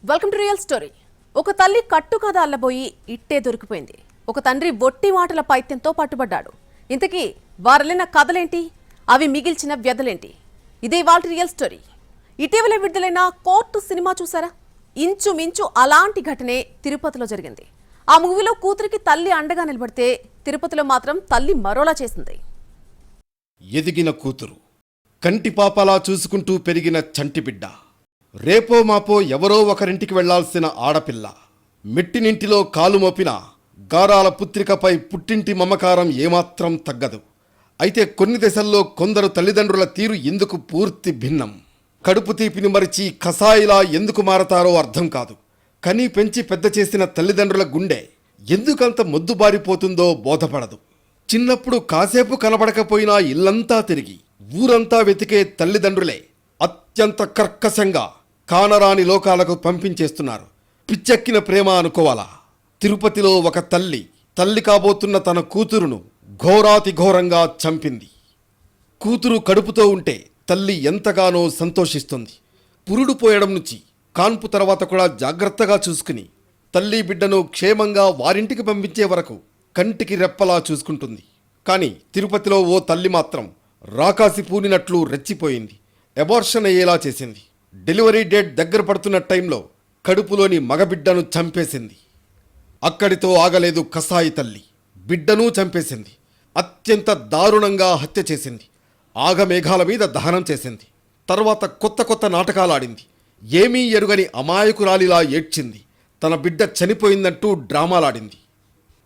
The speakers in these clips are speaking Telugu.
Welcome to real story. ఒక తల్లి కట్టు కథ అల్లబోయి ఇట్టే దొరికిపోయింది. ఒక తండ్రి బొట్టి మాటల పైత్యంతో పట్టుబడ్డాడు. ఇంతకీ వారలిన కథలేంటి, అవి మిగిల్చిన వ్యధలేంటి? ఇదే వాళ్ళ రియల్ స్టోరీ. ఇటీవల విడుదలైన కోర్టు సినిమా చూసారా? ఇంచుమించు అలాంటి ఘటనే తిరుపతిలో జరిగింది. ఆ మూవీలో కూతురికి తల్లి అండగా నిలబడితే తిరుపతిలో మాత్రం తల్లి మరోలా చేసింది. ఎదిగిన కూతురు, కంటి పాపలా చూసుకుంటూ పెరిగిన చంటి బిడ్డ, రేపో మాపో ఎవరో ఒకరింటికి వెళ్లాల్సిన ఆడపిల్ల, మెట్టినింటిలో కాలు మోపిన గారాల పుత్రికపై పుట్టింటి మమకారం ఏమాత్రం తగ్గదు. అయితే కొన్ని దశల్లో కొందరు తల్లిదండ్రుల తీరు ఎందుకు పూర్తి భిన్నం. కడుపు తీపిని మరిచి కసాయిలా ఎందుకు మారతారో అర్థం కాదు. కనీ పెంచి పెద్ద చేసిన తల్లిదండ్రుల గుండె ఎందుకంత మొద్దుబారిపోతుందో బోధపడదు. చిన్నప్పుడు కాసేపు కనబడకపోయినా ఇల్లంతా తిరిగి ఊరంతా వెతికే తల్లిదండ్రులే అత్యంత కర్కశంగా కానరాని లోకాలకు పంపించేస్తున్నారు. పిచ్చెక్కిన ప్రేమ అనుకోవాలా? తిరుపతిలో ఒక తల్లి కాబోతున్న తన కూతురును ఘోరాతి ఘోరంగా చంపింది. కూతురు కడుపుతో ఉంటే తల్లి ఎంతగానో సంతోషిస్తుంది. పురుడు పోయడం నుంచి కాన్పు తర్వాత కూడా జాగ్రత్తగా చూసుకుని తల్లి బిడ్డను క్షేమంగా వారింటికి పంపించే వరకు కంటికి రెప్పలా చూసుకుంటుంది. కానీ తిరుపతిలో ఓ తల్లి మాత్రం రాకాసి పూనినట్లు రెచ్చిపోయింది. అబార్షన్ అయ్యేలా చేసింది. డెలివరీ డేట్ దగ్గర పడుతున్న టైంలో కడుపులోని మగబిడ్డను చంపేసింది. అక్కడితో ఆగలేదు కసాయి తల్లి. బిడ్డను చంపేసింది. అత్యంత దారుణంగా హత్య చేసింది. ఆగమేఘాల మీద దహనం చేసింది. తర్వాత కొత్త నాటకాలాడింది. ఏమీ ఎరుగని అమాయకురాలిలా ఏడ్చింది. తన బిడ్డ చనిపోయిందంటూ డ్రామాలాడింది.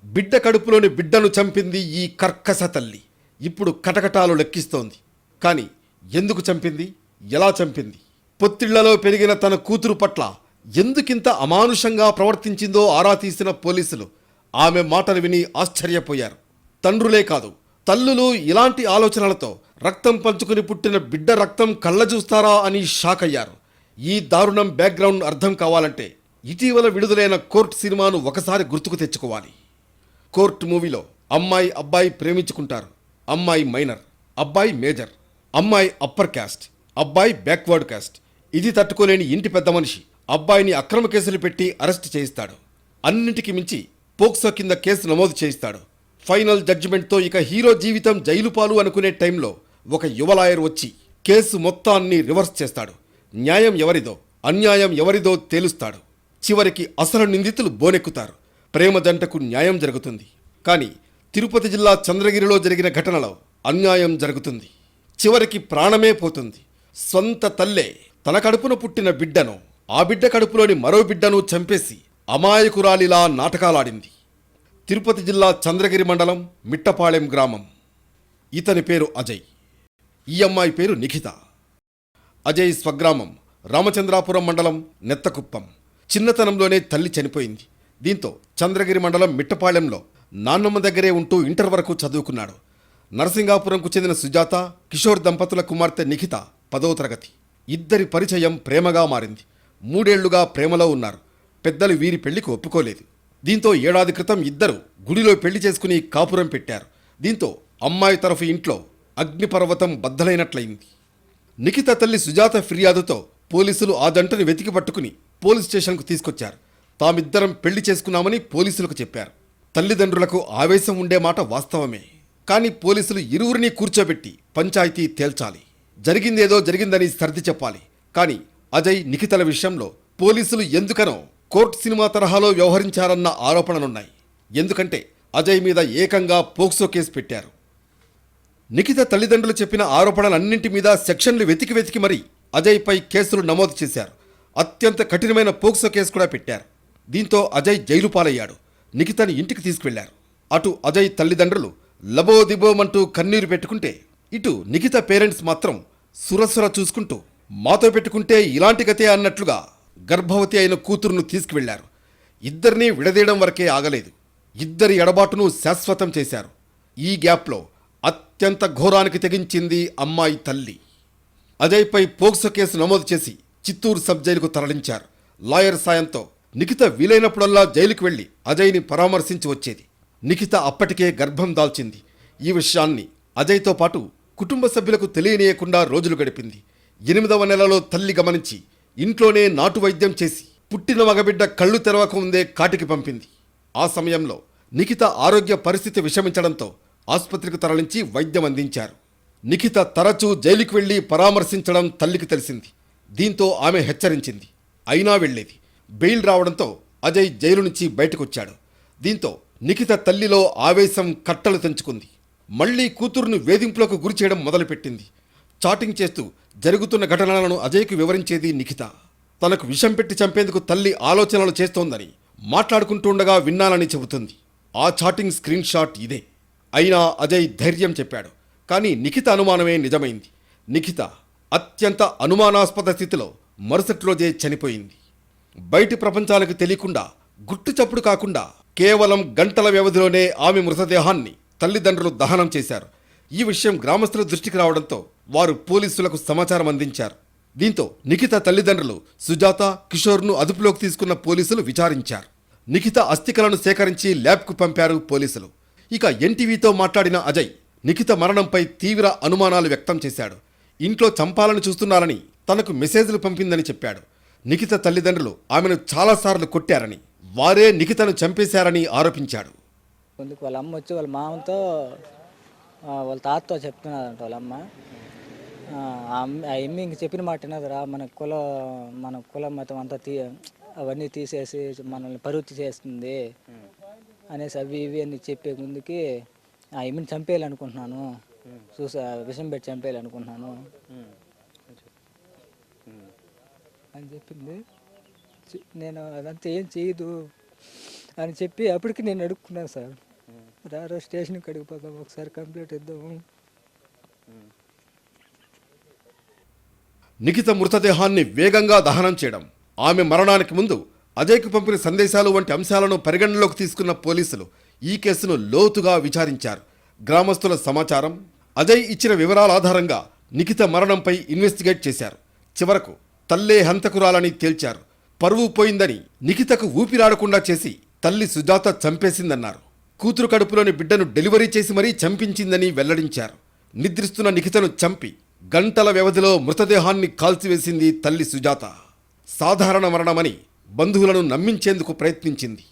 బిడ్డ కడుపులోని బిడ్డను చంపింది ఈ కర్కశ తల్లి. ఇప్పుడు కటకటాలు లెక్కిస్తోంది. కానీ ఎందుకు చంపింది? ఎలా చంపింది? పొత్తిళ్లలో పెరిగిన తన కూతురు పట్ల ఎందుకింత అమానుషంగా ప్రవర్తించిందో ఆరా తీసిన పోలీసులు ఆమె మాటలు విని ఆశ్చర్యపోయారు. తండ్రులే కాదు, తల్లులు ఇలాంటి ఆలోచనలతో రక్తం పంచుకుని పుట్టిన బిడ్డ రక్తం కళ్ళ చూస్తారా అని షాక్ అయ్యారు. ఈ దారుణం బ్యాక్గ్రౌండ్ అర్థం కావాలంటే ఇటీవల విడుదలైన కోర్టు సినిమాను ఒకసారి గుర్తుకు తెచ్చుకోవాలి. కోర్టు మూవీలో అమ్మాయి అబ్బాయి ప్రేమించుకుంటారు. అమ్మాయి మైనర్, అబ్బాయి మేజర్. అమ్మాయి అప్పర్ క్యాస్ట్, అబ్బాయి బ్యాక్వర్డ్ క్యాస్ట్. ఇది తట్టుకోలేని ఇంటి పెద్ద మనిషి అబ్బాయిని అక్రమ కేసులు పెట్టి అరెస్ట్ చేయిస్తాడు. అన్నింటికి మించి పోక్సో కింద కేసు నమోదు చేయిస్తాడు. ఫైనల్ జడ్జిమెంట్తో ఇక హీరో జీవితం జైలు పాలు అనుకునే టైంలో ఒక యువ లాయర్ వచ్చి కేసు మొత్తాన్ని రివర్స్ చేస్తాడు. న్యాయం ఎవరిదో అన్యాయం ఎవరిదో తేలుస్తాడు. చివరికి అసలు నిందితులు బోనెక్కుతారు. ప్రేమ జంటకు న్యాయం జరుగుతుంది. కానీ తిరుపతి జిల్లా చంద్రగిరిలో జరిగిన ఘటనలో అన్యాయం జరుగుతుంది. చివరికి ప్రాణమే పోతుంది. సొంత తల్లే తన కడుపున పుట్టిన బిడ్డను, ఆ బిడ్డ కడుపులోని మరో బిడ్డను చంపేసి అమాయకురాలిలా నాటకాలాడింది. తిరుపతి జిల్లా చంద్రగిరి మండలం మిట్టపాళెం గ్రామం. ఇతని పేరు అజయ్. ఈ అమ్మాయి పేరు నిఖిత. అజయ్ స్వగ్రామం రామచంద్రాపురం మండలం నెత్తకుప్పం. చిన్నతనంలోనే తల్లి చనిపోయింది. దీంతో చంద్రగిరి మండలం మిట్టపాళెంలో నాన్నమ్మ దగ్గరే ఉంటూ ఇంటర్ వరకు చదువుకున్నాడు. నరసింగాపురంకు చెందిన సుజాత, కిషోర్ దంపతుల కుమార్తె నిఖిత 10వ తరగతి. ఇద్దరి పరిచయం ప్రేమగా మారింది. 3 ఏళ్లుగా ప్రేమలో ఉన్నారు. పెద్దలు వీరి పెళ్లికి ఒప్పుకోలేదు. దీంతో ఏడాది క్రితం ఇద్దరు గుడిలో పెళ్లి చేసుకుని కాపురం పెట్టారు. దీంతో అమ్మాయి తరఫు ఇంట్లో అగ్నిపర్వతం బద్దలైనట్లయింది. నిఖిత తల్లి సుజాత ఫిర్యాదుతో పోలీసులు ఆ జంటను వెతికి పట్టుకుని పోలీస్ స్టేషన్కు తీసుకొచ్చారు. తామిద్దరం పెళ్లి చేసుకున్నామని పోలీసులకు చెప్పారు. తల్లిదండ్రులకు ఆవేశం ఉండే మాట వాస్తవమే. కానీ పోలీసులు ఇరువురిని కూర్చోబెట్టి పంచాయతీ తేల్చాలి. జరిగిందేదో జరిగిందని సర్ది చెప్పాలి. కానీ అజయ్ నిఖితల విషయంలో పోలీసులు ఎందుకనో కోర్టు సినిమా తరహాలో వ్యవహరించారన్న ఆరోపణలున్నాయి. ఎందుకంటే అజయ్ మీద ఏకంగా పోక్సో కేసు పెట్టారు. నిఖిత తల్లిదండ్రులు చెప్పిన ఆరోపణలన్నింటి మీద సెక్షన్లు వెతికి మరీ అజయ్పై కేసులు నమోదు చేశారు. అత్యంత కఠినమైన పోక్సో కేసు కూడా పెట్టారు. దీంతో అజయ్ జైలు పాలయ్యాడు. నిఖితని ఇంటికి తీసుకువెళ్లారు. అటు అజయ్ తల్లిదండ్రులు లబోదిబోమంటూ కన్నీరు పెట్టుకుంటే, ఇటు నిఖిత పేరెంట్స్ మాత్రం సురసుర చూసుకుంటూ మాతో పెట్టుకుంటే ఇలాంటి గతే అన్నట్లుగా గర్భవతి అయిన కూతురును తీసుకువెళ్లారు. ఇద్దరినీ విడదీయడం వరకే ఆగలేదు. ఇద్దరి ఎడబాటును శాశ్వతం చేశారు. ఈ గ్యాప్లో అత్యంత ఘోరానికి తెగించింది అమ్మాయి తల్లి. అజయ్పై పోక్సో కేసు నమోదు చేసి చిత్తూరు సబ్ జైలుకు తరలించారు. లాయర్ సాయంతో నిఖిత వీలైనప్పుడల్లా జైలుకు వెళ్లి అజయ్ని పరామర్శించి వచ్చేది. నిఖిత అప్పటికే గర్భం దాల్చింది. ఈ విషయాన్ని అజయ్తో పాటు కుటుంబ సభ్యులకు తెలియనీయకుండా రోజులు గడిపింది. 8వ నెలలో తల్లి గమనించి ఇంట్లోనే నాటు వైద్యం చేసి పుట్టిన మగబిడ్డ కళ్ళు తెరవక ముందే కాటికి పంపింది. ఆ సమయంలో నిఖిత ఆరోగ్య పరిస్థితి విషమించడంతో ఆసుపత్రికి తరలించి వైద్యం అందించారు. నిఖిత తరచూ జైలుకి వెళ్లి పరామర్శించడం తల్లికి తెలిసింది. దీంతో ఆమె హెచ్చరించింది. అయినా వెళ్లేది. బెయిల్ రావడంతో అజయ్ జైలు నుంచి బయటకొచ్చాడు. దీంతో నిఖిత తల్లిలో ఆవేశం కట్టలు తెంచుకుంది. మళ్లీ కూతురును వేధింపులకు గురి చేయడం మొదలుపెట్టింది. చాటింగ్ చేస్తూ జరుగుతున్న ఘటనలను అజయ్కు వివరించేది నిఖిత. తనకు విషం పెట్టి చంపేందుకు తల్లి ఆలోచనలు చేస్తోందని మాట్లాడుకుంటుండగా విన్నానని చెబుతుంది. ఆ చాటింగ్ స్క్రీన్ షాట్ ఇదే. అయినా అజయ్ ధైర్యం చెప్పాడు. కానీ నిఖిత అనుమానమే నిజమైంది. నిఖిత అత్యంత అనుమానాస్పద స్థితిలో మరుసటి రోజే చనిపోయింది. బయటి ప్రపంచాలకు తెలియకుండా గుట్టు చప్పుడు కాకుండా కేవలం గంటల వ్యవధిలోనే ఆమె మృతదేహాన్ని తల్లిదండ్రులు దహనం చేశారు. ఈ విషయం గ్రామస్తుల దృష్టికి రావడంతో వారు పోలీసులకు సమాచారం అందించారు. దీంతో నిఖిత తల్లిదండ్రులు సుజాత, కిషోర్ను అదుపులోకి తీసుకున్న పోలీసులు విచారించారు. నిఖిత అస్థికలను సేకరించి ల్యాబ్కు పంపారు పోలీసులు. ఇక ఎన్టీవీతో మాట్లాడిన అజయ్ నిఖిత మరణంపై తీవ్ర అనుమానాలు వ్యక్తం చేశాడు. ఇంట్లో చంపాలని చూస్తున్నారని తనకు మెసేజ్లు పంపిందని చెప్పాడు. నిఖిత తల్లిదండ్రులు ఆమెను చాలాసార్లు కొట్టారని, వారే నిఖితను చంపేశారని ఆరోపించాడు. ముందుకు వాళ్ళ అమ్మ వచ్చి వాళ్ళ మామతో వాళ్ళ తాతతో చెప్తున్నారంట. వాళ్ళ అమ్మ ఆ అమ్మ ఇంక చెప్పిన మాట వినదురా, మన కుల మతం అంతా అవన్నీ తీసేసి మనల్ని పరుచి చేస్తుంది అనేసి అవి ఇవి అని చెప్పే ముందుకి ఆ అమ్మని చంపేయాలనుకుంటున్నాను, విషం పెట్టి చంపేయాలనుకుంటున్నాను అని చెప్పింది. నేను అదంతా ఏం చేయదు అని చెప్పి అప్పటికి నేను అడుక్కున్నాను, సార్ రారో స్టేషన్కి అడిగిపోతాం, ఒకసారి కంప్లీట్ ఇద్దాము. నిఖిత మృతదేహాన్ని వేగంగా దహనం చేయడం, ఆమె మరణానికి ముందు అజయ్కు పంపిన సందేశాలు వంటి అంశాలను పరిగణనలోకి తీసుకున్న పోలీసులు ఈ కేసును లోతుగా విచారించారు. గ్రామస్తుల సమాచారం, అజయ్ ఇచ్చిన వివరాల ఆధారంగా నిఖిత మరణంపై ఇన్వెస్టిగేట్ చేశారు. చివరకు తల్లే హంతకురాలని తేల్చారు. పరువు పోయిందని నిఖితకు ఊపిరాడకుండా చేసి తల్లి సుజాత చంపేసిందన్నారు. కూతురు కడుపులోని బిడ్డను డెలివరీ చేసి మరీ చంపించిందని వెల్లడించారు. నిద్రిస్తున్న నిఖితను చంపి గంటల వ్యవధిలో మృతదేహాన్ని కాల్చివేసింది తల్లి సుజాత. సాధారణ మరణమని బంధువులను నమ్మించేందుకు ప్రయత్నించింది.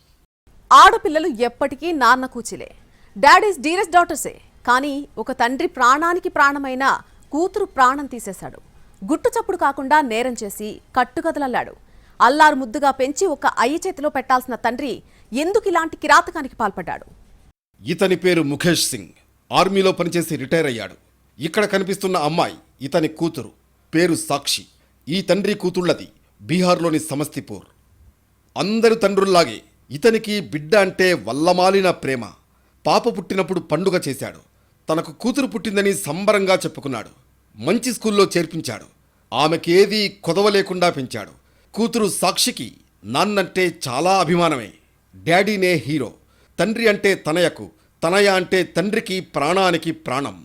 ఆడపిల్లలు ఎప్పటికీ నాన్న కూచిలే, డాడీస్ డీరెస్ట్ డాటర్సే. కానీ ఒక తండ్రి ప్రాణానికి ప్రాణమైన కూతురు ప్రాణం తీసేశాడు. గుట్టు చప్పుడు కాకుండా నేరం చేసి కట్టుకదలల్లాడు. అల్లారు ముద్దుగా పెంచి ఒక అయ్య చేతిలో పెట్టాల్సిన తండ్రి ఎందుకు ఇలాంటి కిరాతకానికి పాల్పడ్డాడు? ఇతని పేరు ముఖేష్ సింగ్. ఆర్మీలో పనిచేసి రిటైర్ అయ్యాడు. ఇక్కడ కనిపిస్తున్న అమ్మాయి ఇతని కూతురు. పేరు సాక్షి. ఈ తండ్రి కూతుళ్లది బీహార్లోని సమస్తీపూర్. అందరు తండ్రుల్లాగే ఇతనికి బిడ్డ అంటే వల్లమాలిన ప్రేమ. పాప పుట్టినప్పుడు పండుగ చేశాడు. తనకు కూతురు పుట్టిందని సంబరంగా చెప్పుకున్నాడు. మంచి స్కూల్లో చేర్పించాడు. ఆమెకేదీ కొదవ లేకుండా పెంచాడు. కూతురు సాక్షికి నాన్నంటే చాలా అభిమానమే. డాడీనే హీరో. తండ్రి అంటే తనయకు, తనయ అంటే తండ్రికి ప్రాణానికి ప్రాణం.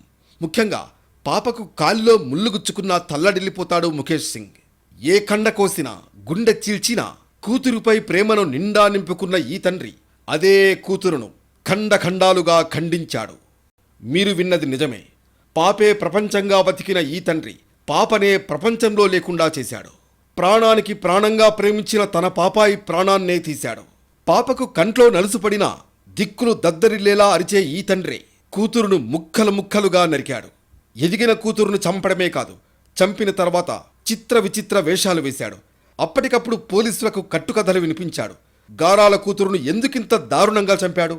ముఖ్యంగా పాపకు కాలిలో ముళ్ళుగుచ్చుకున్నా తల్లడిల్లిపోతాడు ముఖేష్ సింగ్. ఏ కండ కోసినా, గుండె చీల్చినా కూతురుపై ప్రేమను నిండా నింపుకున్న ఈ తండ్రి అదే కూతురును ఖండఖండాలుగా ఖండించాడు. మీరు విన్నది నిజమే. పాపే ప్రపంచంగా బతికిన ఈ తండ్రి పాపనే ప్రపంచంలో లేకుండా చేశాడు. ప్రాణానికి ప్రాణంగా ప్రేమించిన తన పాపాయి ప్రాణాన్నే తీశాడు. పాపకు కంట్లో నలుసుపడినా దిక్కులు దద్దరిల్లేలా అరిచే ఈ తండ్రి కూతురును ముక్కలు ముక్కలుగా నరికాడు. ఎదిగిన కూతురును చంపడమే కాదు, చంపిన తర్వాత చిత్ర విచిత్ర వేషాలు వేశాడు. అప్పటికప్పుడు పోలీసులకు కట్టుకథలు వినిపించాడు. గారాల కూతురును ఎందుకింత దారుణంగా చంపాడు?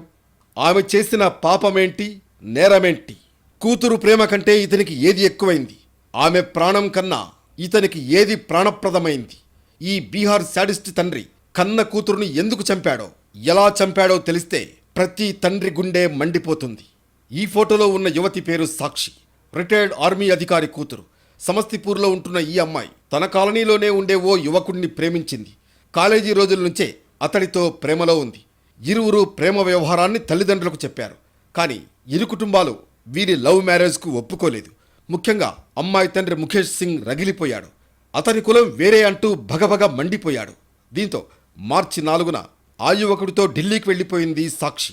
ఆమె చేసిన పాపమేంటి, నేరమేంటి? కూతురు ప్రేమ కంటే ఇతనికి ఏది ఎక్కువైంది? ఆమె ప్రాణం కన్నా ఇతనికి ఏది ప్రాణప్రదమైంది? ఈ బీహార్ శాడిస్ట్ తండ్రి కన్న కూతురుని ఎందుకు చంపాడో, ఎలా చంపాడో తెలిస్తే ప్రతి తండ్రి గుండె మండిపోతుంది. ఈ ఫోటోలో ఉన్న యువతి పేరు సాక్షి. రిటైర్డ్ ఆర్మీ అధికారి కూతురు. సమస్తీపూర్లో ఉంటున్న ఈ అమ్మాయి తన కాలనీలోనే ఉండే ఓ యువకుడిని ప్రేమించింది. కాలేజీ రోజుల నుంచే అతడితో ప్రేమలో ఉంది. ఇరువురు ప్రేమ వ్యవహారాన్ని తల్లిదండ్రులకు చెప్పారు. కానీ ఇరు కుటుంబాలు వీరి లవ్ మ్యారేజ్కు ఒప్పుకోలేదు. ముఖ్యంగా అమ్మాయి తండ్రి ముఖేష్ సింగ్ రగిలిపోయాడు. అతని కులం వేరే అంటూ భగభగ మండిపోయాడు. దీంతో మార్చి 4న ఆ యువకుడితో ఢిల్లీకి వెళ్ళిపోయింది సాక్షి.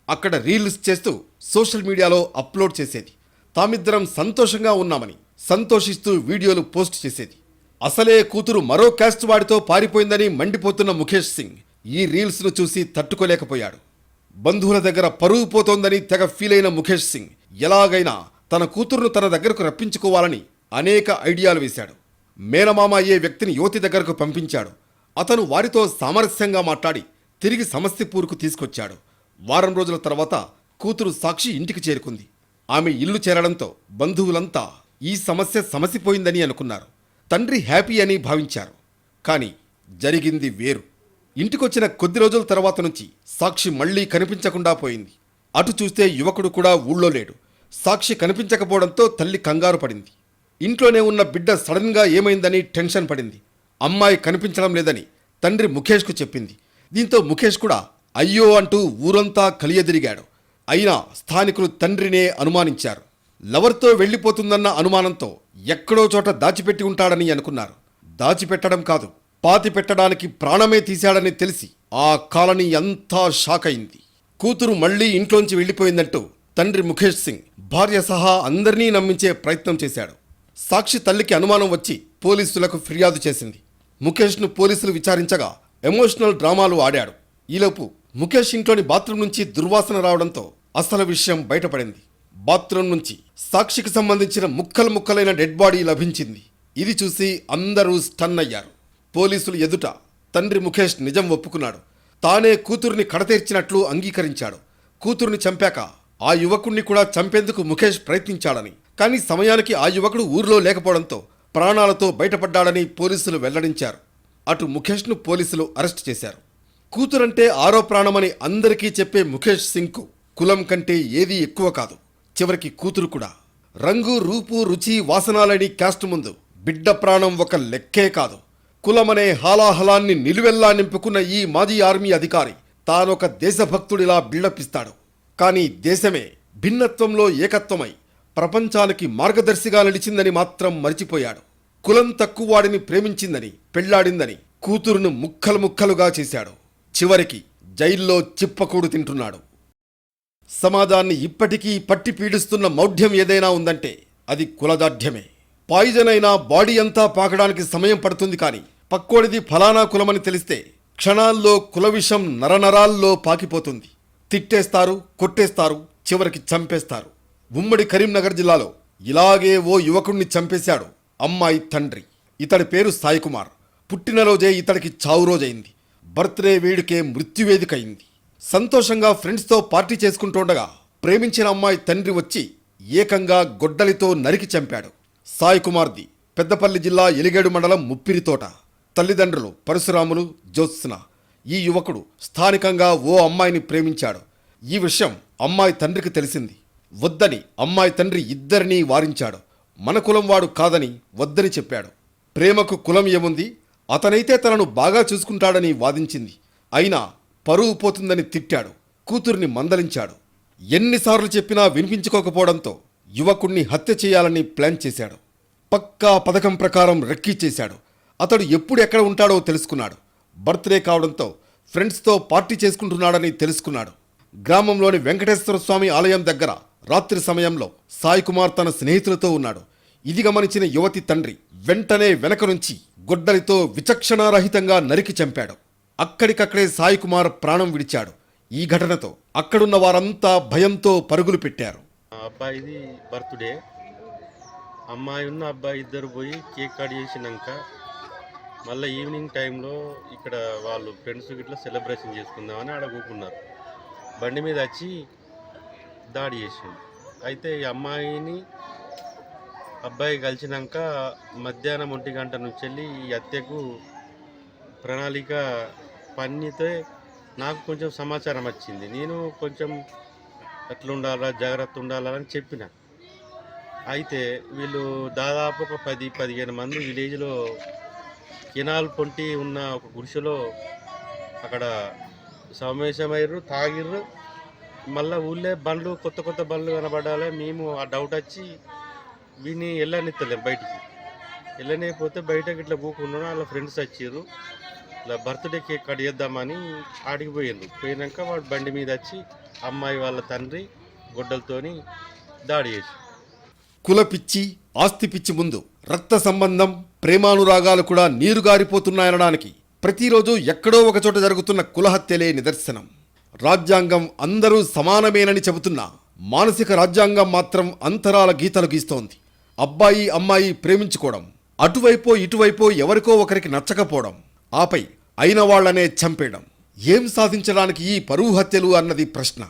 అక్కడ రీల్స్ చేస్తూ సోషల్ మీడియాలో అప్లోడ్ చేసేది. తామిద్దరం సంతోషంగా ఉన్నామని సంతోషిస్తూ వీడియోలు పోస్ట్ చేసేది. అసలే కూతురు మరో క్యాస్ట్ వాడితో పారిపోయిందని మండిపోతున్న ముఖేష్ సింగ్ ఈ రీల్స్ను చూసి తట్టుకోలేకపోయాడు. బంధువుల దగ్గర పరువు పోతోందని తెగ ఫీల్ అయిన ముఖేష్ సింగ్ ఎలాగైనా తన కూతురును తన దగ్గరకు రప్పించుకోవాలని అనేక ఐడియాలు వేశాడు. మేనమామ అయ్యే వ్యక్తిని యువతి దగ్గరకు పంపించాడు. అతను వారితో సామరస్యంగా మాట్లాడి తిరిగి సమస్తిపూర్కు తీసుకొచ్చాడు. వారం రోజుల తర్వాత కూతురు సాక్షి ఇంటికి చేరుకుంది. ఆమె ఇల్లు చేరడంతో బంధువులంతా ఈ సమస్య సమసిపోయిందని అనుకున్నారు. తండ్రి హ్యాపీ అని భావించారు. కానీ జరిగింది వేరు. ఇంటికొచ్చిన కొద్ది రోజుల తర్వాత నుంచి సాక్షి మళ్లీ కనిపించకుండా పోయింది. అటు చూస్తే యువకుడు కూడా ఊళ్ళో లేడు. సాక్షి కనిపించకపోవడంతో తల్లి కంగారు పడింది. ఇంట్లోనే ఉన్న బిడ్డ సడన్గా ఏమైందని టెన్షన్ పడింది. అమ్మాయి కనిపించడం లేదని తండ్రి ముఖేష్కు చెప్పింది. దీంతో ముఖేష్ కూడా అయ్యో అంటూ ఊరంతా కలియదిరిగాడు. అయినా స్థానికులు తండ్రినే అనుమానించారు. లవర్తో వెళ్లిపోతుందన్న అనుమానంతో ఎక్కడో చోట దాచిపెట్టి ఉంటాడని అనుకున్నారు. దాచిపెట్టడం కాదు, పాతి పెట్టడానికి ప్రాణమే తీశాడని తెలిసి ఆ కాలనీ అంతా షాక్ అయింది. కూతురు మళ్లీ ఇంట్లోంచి వెళ్లిపోయిందంటూ తండ్రి ముఖేష్ సింగ్ భార్య సహా అందరినీ నమ్మించే ప్రయత్నం చేశాడు. సాక్షి తల్లికి అనుమానం వచ్చి పోలీసులకు ఫిర్యాదు చేసింది. ముఖేష్ను పోలీసులు విచారించగా ఎమోషనల్ డ్రామాలు ఆడాడు. ఈలోపు ముఖేష్ ఇంట్లోని బాత్రూం నుంచి దుర్వాసన రావడంతో అసలు విషయం బయటపడింది. బాత్రూం నుంచి సాక్షికి సంబంధించిన ముక్కలైన డెడ్ బాడీ లభించింది. ఇది చూసి అందరూ స్టన్ అయ్యారు. పోలీసులు ఎదుట తండ్రి ముఖేష్ నిజం ఒప్పుకున్నాడు. తానే కూతుర్ని కడతీర్చినట్లు అంగీకరించాడు. కూతుర్ని చంపాక ఆ యువకుణ్ణి కూడా చంపేందుకు ముఖేష్ ప్రయత్నించాడని, కానీ సమయానికి ఆ యువకుడు ఊర్లో లేకపోవడంతో ప్రాణాలతో బయటపడ్డాడని పోలీసులు వెల్లడించారు. అటు ముఖేష్ను పోలీసులు అరెస్ట్ చేశారు. కూతురంటే ఆరో ప్రాణమని అందరికీ చెప్పే ముఖేష్ సింగ్కు కులం కంటే ఏదీ ఎక్కువ కాదు. చివరికి కూతురు కూడా. రంగు, రూపు, రుచి, వాసనాలని క్యాస్ట్ ముందు బిడ్డ ప్రాణం ఒక లెక్కే కాదు. కులమనే హాలాహలాన్ని నిలువెల్లా నింపుకున్న ఈ మాజీ ఆర్మీ అధికారి తానొక దేశభక్తుడిలా బిల్డపిస్తాడు. కానీ దేశమే భిన్నత్వంలో ఏకత్వమై ప్రపంచానికి మార్గదర్శిగా నిలిచిందని మాత్రం మరిచిపోయాడు. కులం తక్కువవాడిని ప్రేమించిందని, పెళ్లాడిందని కూతురును ముక్కలుగా చేశాడు. చివరికి జైల్లో చిప్పకూడు తింటున్నాడు. సమాజాన్ని ఇప్పటికీ పట్టి పీడిస్తున్న మౌఢ్యం ఏదైనా ఉందంటే అది కులదాఢ్యమే. పాయిజన్ అయినా బాడీ అంతా పాకడానికి సమయం పడుతుంది. కానీ పక్కోడిది ఫలానా కులమని తెలిస్తే క్షణాల్లో కుల విషం నరనరాల్లో పాకిపోతుంది. తిట్టేస్తారు, కొట్టేస్తారు, చివరికి చంపేస్తారు. ఉమ్మడి కరీంనగర్ జిల్లాలో ఇలాగే ఓ యువకుణ్ణి చంపేశాడు అమ్మాయి తండ్రి. ఇతడి పేరు సాయి కుమార్. పుట్టినరోజే ఇతడికి చావు రోజైంది. బర్త్డే వేడుకే మృత్యువేదికయింది. సంతోషంగా ఫ్రెండ్స్తో పార్టీ చేసుకుంటుండగా ప్రేమించిన అమ్మాయి తండ్రి వచ్చి ఏకంగా గొడ్డలితో నరికి చంపాడు. సాయి కుమార్ది పెద్దపల్లి జిల్లా ఎలిగేడు మండలం ముప్పిరితోట. తల్లిదండ్రులు పరశురాములు, జ్యోత్స్న. ఈ యువకుడు స్థానికంగా ఓ అమ్మాయిని ప్రేమించాడు. ఈ విషయం అమ్మాయి తండ్రికి తెలిసింది. వద్దని అమ్మాయి తండ్రి ఇద్దరినీ వారించాడు. మన కులం వాడు కాదని వద్దని చెప్పాడు. ప్రేమకు కులం ఏముంది, అతనైతే తనను బాగా చూసుకుంటాడని వాదించింది. అయినా పరువు పోతుందని తిట్టాడు. కూతుర్ని మందలించాడు. ఎన్నిసార్లు చెప్పినా వినిపించుకోకపోవడంతో యువకుణ్ణి హత్య చేయాలని ప్లాన్ చేశాడు. పక్కా పథకం ప్రకారం రెక్కీ చేశాడు. అతడు ఎప్పుడు ఎక్కడ ఉంటాడో తెలుసుకున్నాడు. బర్త్డే కావడంతో ఫ్రెండ్స్తో పార్టీ చేసుకుంటున్నాడని తెలుసుకున్నాడు. గ్రామంలోని వెంకటేశ్వర స్వామి ఆలయం దగ్గర రాత్రి సమయంలో సాయి కుమార్ తన స్నేహితులతో ఉన్నాడు. ఇది గమనించిన యువతి తండ్రి వెంటనే వెనక నుంచి గొడ్డలితో విచక్షణారహితంగా నరికి చంపాడు. అక్కడికక్కడే సాయి కుమార్ ప్రాణం విడిచాడు. ఈ ఘటనతో అక్కడున్న వారంతా భయంతో పరుగులు పెట్టారు. అబ్బాయిది బర్త్డే, అమ్మాయి ఉన్న అబ్బాయి ఇద్దరు పోయి కేక్ కట్ చేసినాక మళ్ళీ ఈవినింగ్ టైంలో ఇక్కడ వాళ్ళు ఫ్రెండ్స్ ఇట్లా సెలబ్రేషన్ చేసుకుందామని ఆడ కూకున్నారు. బండి మీద వచ్చి దాడి చేసిండు. అయితే ఈ అమ్మాయిని అబ్బాయి కలిసినాక మధ్యాహ్నం 1 గంట నుంచి వెళ్ళి ఈ హత్యకు ప్రణాళిక పన్నితే నాకు కొంచెం సమాచారం వచ్చింది. నేను కొంచెం ఎట్లా ఉండాలా, జాగ్రత్త ఉండాలని చెప్పిన. అయితే వీళ్ళు దాదాపు ఒక 10-15 మంది విలేజ్లో కెనాల్ పొంటి ఉన్న ఒక గుడిసెలో అక్కడ సమావేశమయ్యారు, తాగిర్రు. మళ్ళీ ఊళ్ళే బండ్లు, కొత్త బండ్లు కనబడాలి. మేము ఆ డౌట్ వచ్చి వీని వెళ్ళనిస్తలేం, బయటికి వెళ్ళనిపోతే బయటకి ఇట్లా కూకున్నాడు. వాళ్ళ ఫ్రెండ్స్ వచ్చారు, ఇలా బర్త్డే కేక్ కట్ చేద్దామని ఆడికి పోయిండ్రు. పోయినాక వాడు బండి మీద వచ్చి అమ్మాయి వాళ్ళ తండ్రి గొడ్డలతోని దాడి చేసి. కులపిచ్చి, ఆస్తి పిచ్చి ముందు రక్త సంబంధం ప్రేమానురాగాలు కూడా నీరుగారిపోతున్నాయనడానికి ప్రతిరోజు ఎక్కడో ఒకచోట జరుగుతున్న కులహత్యలే నిదర్శనం. రాజ్యాంగం అందరూ సమానమేనని చెబుతున్నా మానసిక రాజ్యాంగం మాత్రం అంతరాల గీతలు గీస్తోంది. అబ్బాయి అమ్మాయి ప్రేమించుకోవడం, అటువైపో ఇటువైపో ఎవరికో ఒకరికి నచ్చకపోవడం, ఆపై అయిన వాళ్లనే చంపేయడం. ఏం సాధించడానికి ఈ పరువు హత్యలు అన్నది ప్రశ్న.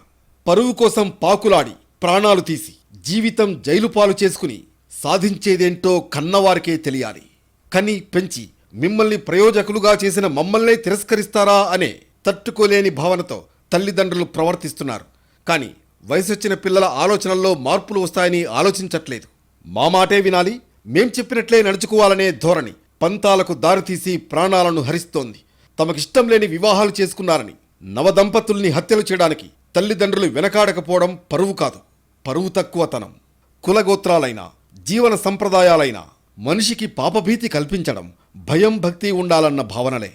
పరువు కోసం పాకులాడి ప్రాణాలు తీసి జీవితం జైలు పాలు చేసుకుని సాధించేదేంటో కన్నవారికే తెలియాలి. కని పెంచి మిమ్మల్ని ప్రయోజకులుగా చేసిన మమ్మల్నే తిరస్కరిస్తారా అనే తట్టుకోలేని భావనతో తల్లిదండ్రులు ప్రవర్తిస్తున్నారు. కానీ వయసొచ్చిన పిల్లల ఆలోచనల్లో మార్పులు వస్తాయని ఆలోచించట్లేదు. మా మాటే వినాలి, మేం చెప్పినట్లే నడుచుకోవాలనే ధోరణి పంతాలకు దారితీసి ప్రాణాలను హరిస్తోంది. తమకిష్టం లేని వివాహాలు చేసుకున్నారని నవదంపతుల్ని హత్యలు చేయడానికి తల్లిదండ్రులు వెనకాడకపోవడం పరువు కాదు, పరువు తక్కువతనం. కులగోత్రాలైనా జీవన సంప్రదాయాలైనా మనిషికి పాపభీతి కల్పించడం, భయం భక్తి ఉండాలన్న భావనలే.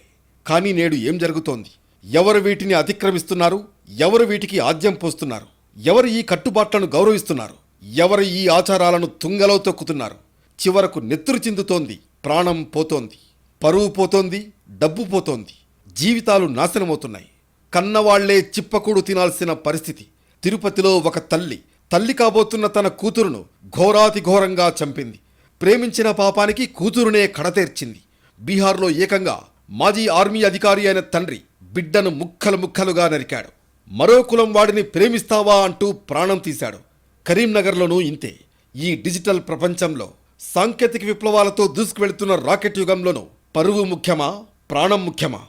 కానీ నేడు ఏం జరుగుతోంది? ఎవరు వీటిని అతిక్రమిస్తున్నారు? ఎవరు వీటికి ఆద్యం పోస్తున్నారు? ఎవరు ఈ కట్టుబాట్లను గౌరవిస్తున్నారు? ఎవరు ఈ ఆచారాలను తుంగలో తొక్కుతున్నారు? చివరకు నెత్తురు చిందుతోంది, ప్రాణం పోతోంది, పరువు పోతోంది, డబ్బు పోతోంది, జీవితాలు నాశనమవుతున్నాయి. కన్నవాళ్లే చిప్పకూడు తినాల్సిన పరిస్థితి. తిరుపతిలో ఒక తల్లి కాబోతున్న తన కూతురును ఘోరాతి ఘోరంగా చంపింది. ప్రేమించిన పాపానికి కూతురునే కడతేర్చింది. బీహార్లో ఏకంగా మాజీ ఆర్మీ అధికారి అయిన తండ్రి బిడ్డను ముక్కలు ముక్కలుగా నరికాడు. మరో కులం వాడిని ప్రేమిస్తావా అంటూ ప్రాణం తీశాడు. కరీంనగర్లోనూ ఇంతే. ఈ డిజిటల్ ప్రపంచంలో సాంకేతిక విప్లవాలతో దూసుకువెళ్తున్న రాకెట్ యుగంలోనూ పరువు ముఖ్యమా, ప్రాణం ముఖ్యమా?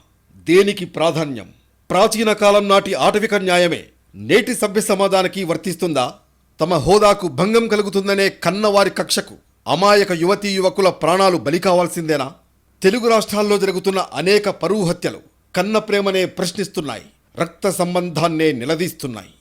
దేనికి ప్రాధాన్యం? ప్రాచీన కాలం నాటి ఆటవిక న్యాయమే నేటి సభ్య సమాజానికి వర్తిస్తుందా? తమ హోదాకు భంగం కలుగుతుందనే కన్నవారి కక్షకు అమాయక యువతీ యువకుల ప్రాణాలు బలి కావాల్సిందేనా? తెలుగు రాష్ట్రాల్లో జరుగుతున్న అనేక పరువు హత్యలు కన్న ప్రేమనే ప్రశ్నిస్తున్నాయి, రక్త సంబంధాన్నే నిలదీస్తున్నాయి.